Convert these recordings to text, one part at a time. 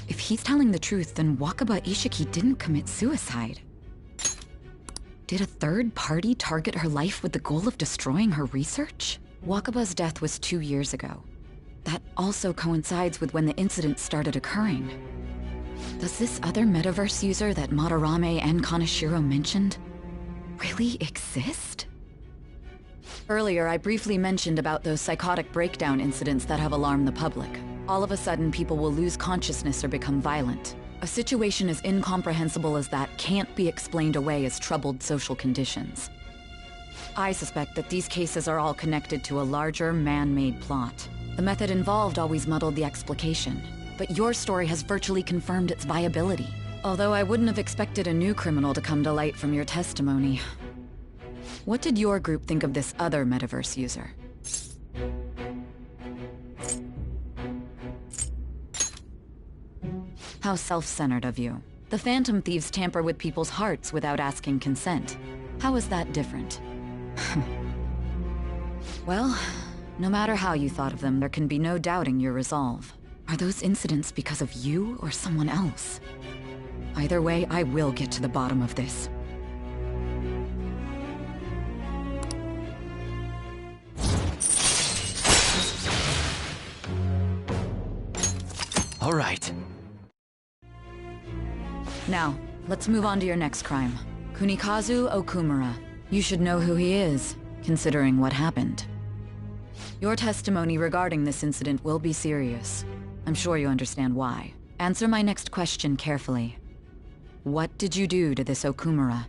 If he's telling the truth, then Wakaba Ishiki didn't commit suicide. Did a third party target her life with the goal of destroying her research? Wakaba's death was 2 years ago. That also coincides with when the incident started occurring. Does this other metaverse user that Madarame and Kaneshiro mentioned really exist? Earlier, I briefly mentioned about those psychotic breakdown incidents that have alarmed the public. All of a sudden, people will lose consciousness or become violent. A situation as incomprehensible as that can't be explained away as troubled social conditions. I suspect that these cases are all connected to a larger, man-made plot. The method involved always muddled the explication, but your story has virtually confirmed its viability. Although I wouldn't have expected a new criminal to come to light from your testimony. What did your group think of this other metaverse user? How self-centered of you. The Phantom Thieves tamper with people's hearts without asking consent. How is that different? Well, no matter how you thought of them, there can be no doubting your resolve. Are those incidents because of you or someone else? Either way, I will get to the bottom of this. All right. Now, let's move on to your next crime. Kunikazu Okumura. You should know who he is, considering what happened. Your testimony regarding this incident will be serious. I'm sure you understand why. Answer my next question carefully. What did you do to this Okumura?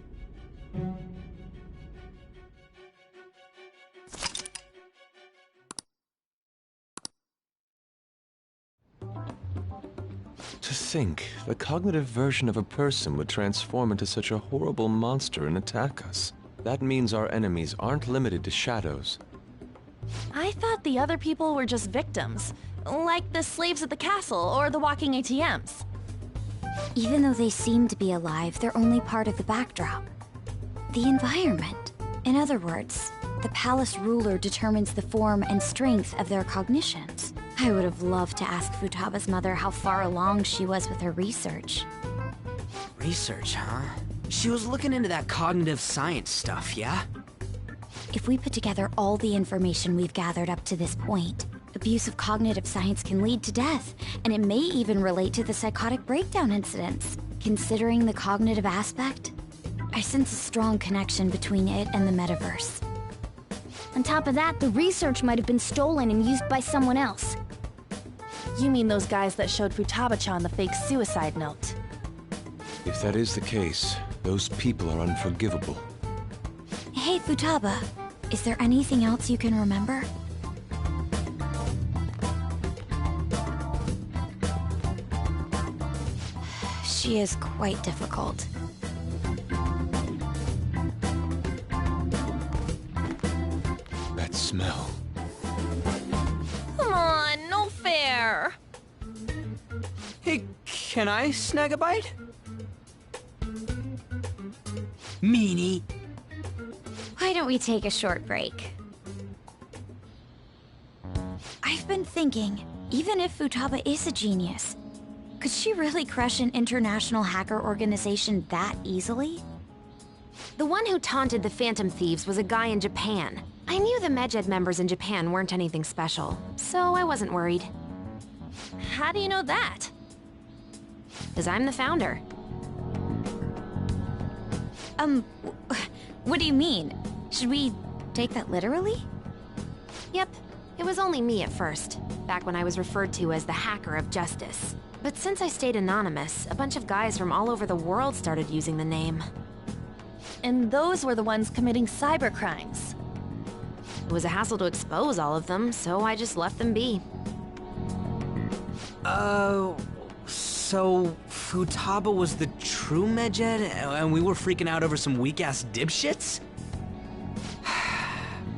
To think, the cognitive version of a person would transform into such a horrible monster and attack us. That means our enemies aren't limited to shadows. I thought the other people were just victims, like the slaves at the castle or the walking ATMs. Even though they seem to be alive, they're only part of the backdrop. The environment. In other words, the palace ruler determines the form and strength of their cognitions. I would have loved to ask Futaba's mother how far along she was with her research. Research, huh? She was looking into that cognitive science stuff, yeah? If we put together all the information we've gathered up to this point, abuse of cognitive science can lead to death, and it may even relate to the psychotic breakdown incidents. Considering the cognitive aspect, I sense a strong connection between it and the metaverse. On top of that, the research might have been stolen and used by someone else. You mean those guys that showed Futaba-chan the fake suicide note? If that is the case, those people are unforgivable. Hey, Futaba, is there anything else you can remember? She is quite difficult. That smell. Come on, no fair! Hey, can I snag a bite? Meanie. Why don't we take a short break? I've been thinking, even if Futaba is a genius, could she really crush an international hacker organization that easily? The one who taunted the Phantom Thieves was a guy in Japan. I knew the Medjed members in Japan weren't anything special, so I wasn't worried. How do you know that? Because I'm the founder. What do you mean? Should we take that literally? Yep, it was only me at first, back when I was referred to as the Hacker of Justice. But since I stayed anonymous, a bunch of guys from all over the world started using the name. And those were the ones committing cybercrimes. It was a hassle to expose all of them, so I just left them be. So Futaba was the true Medjed, and we were freaking out over some weak-ass dipshits?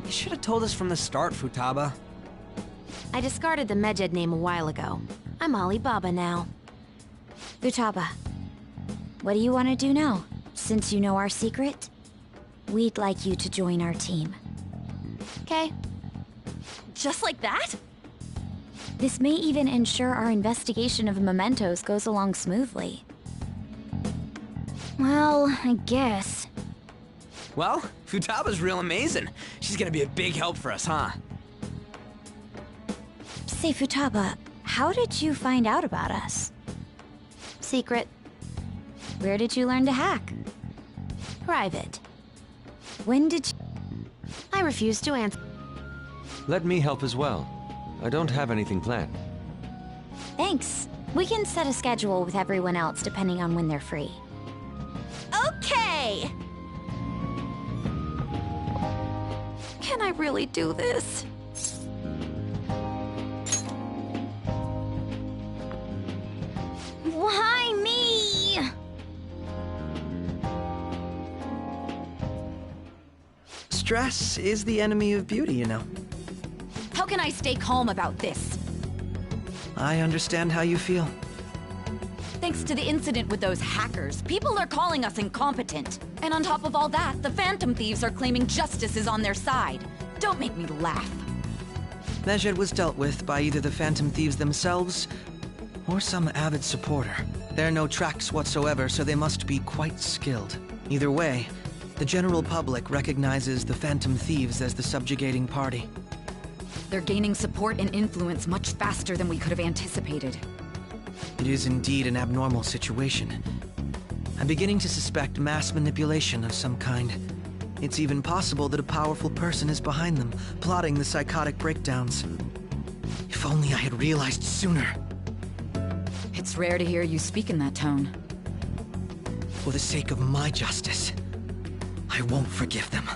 You should have told us from the start, Futaba. I discarded the Medjed name a while ago. I'm Alibaba now. Futaba, what do you want to do now? Since you know our secret, we'd like you to join our team. Okay. Just like that? This may even ensure our investigation of mementos goes along smoothly. Well, I guess. Well, Futaba's real amazing. She's gonna be a big help for us, huh? Say, Futaba, how did you find out about us? Secret. Where did you learn to hack? Private. When did you... I refuse to answer. Let me help as well. I don't have anything planned. Thanks. We can set a schedule with everyone else depending on when they're free. Okay! Can I really do this? Why me? Stress is the enemy of beauty, you know. How can I stay calm about this? I understand how you feel. Thanks to the incident with those hackers, people are calling us incompetent. And on top of all that, the Phantom Thieves are claiming justice is on their side. Don't make me laugh. Medjed was dealt with by either the Phantom Thieves themselves or some avid supporter. There are no tracks whatsoever, so they must be quite skilled. Either way, the general public recognizes the Phantom Thieves as the subjugating party. They're gaining support and influence much faster than we could have anticipated. It is indeed an abnormal situation. I'm beginning to suspect mass manipulation of some kind. It's even possible that a powerful person is behind them, plotting the psychotic breakdowns. If only I had realized sooner. It's rare to hear you speak in that tone. For the sake of my justice, I won't forgive them.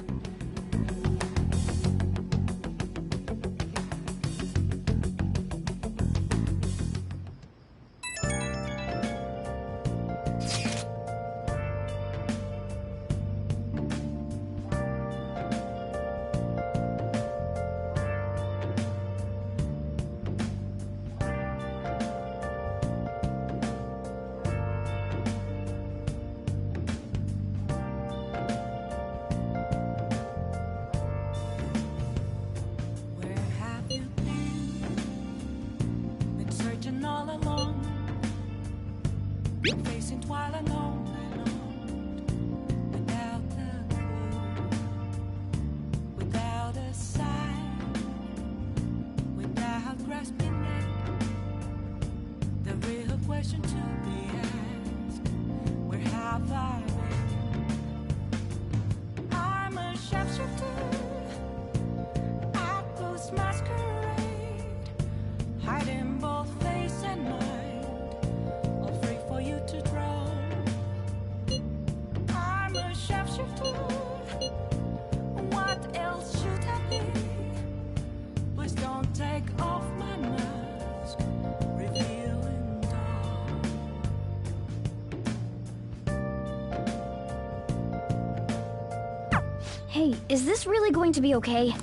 Hey, is this really going to be okay?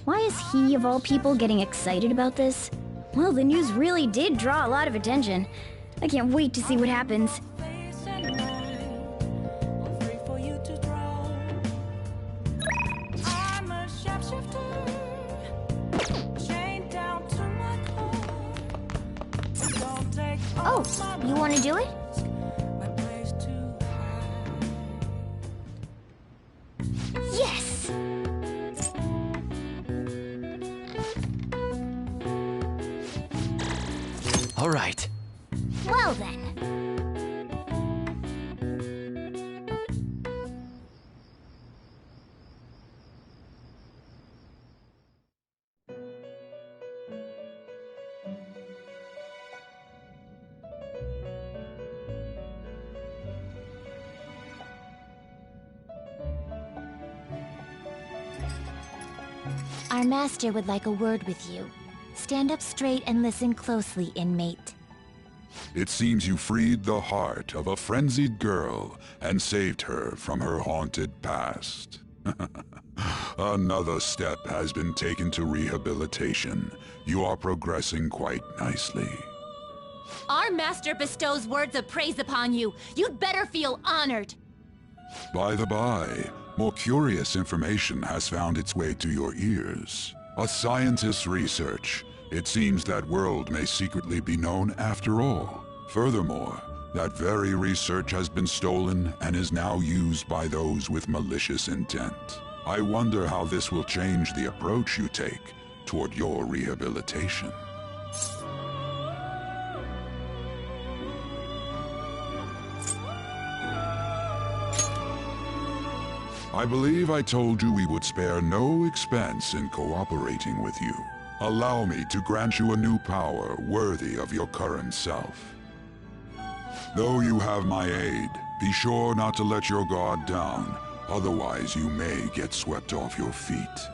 Why is he, of all people, getting excited about this? Well, the news really did draw a lot of attention. I can't wait to see what happens. Oh, you want to do it? Yes! All right. Well then. Our master would like a word with you. Stand up straight and listen closely, inmate. It seems you freed the heart of a frenzied girl and saved her from her haunted past. Another step has been taken to rehabilitation. You are progressing quite nicely. Our master bestows words of praise upon you. You'd better feel honored. By the by, more curious information has found its way to your ears. A scientist's research. It seems that world may secretly be known after all. Furthermore, that very research has been stolen and is now used by those with malicious intent. I wonder how this will change the approach you take toward your rehabilitation. I believe I told you we would spare no expense in cooperating with you. Allow me to grant you a new power worthy of your current self. Though you have my aid, be sure not to let your guard down, otherwise you may get swept off your feet.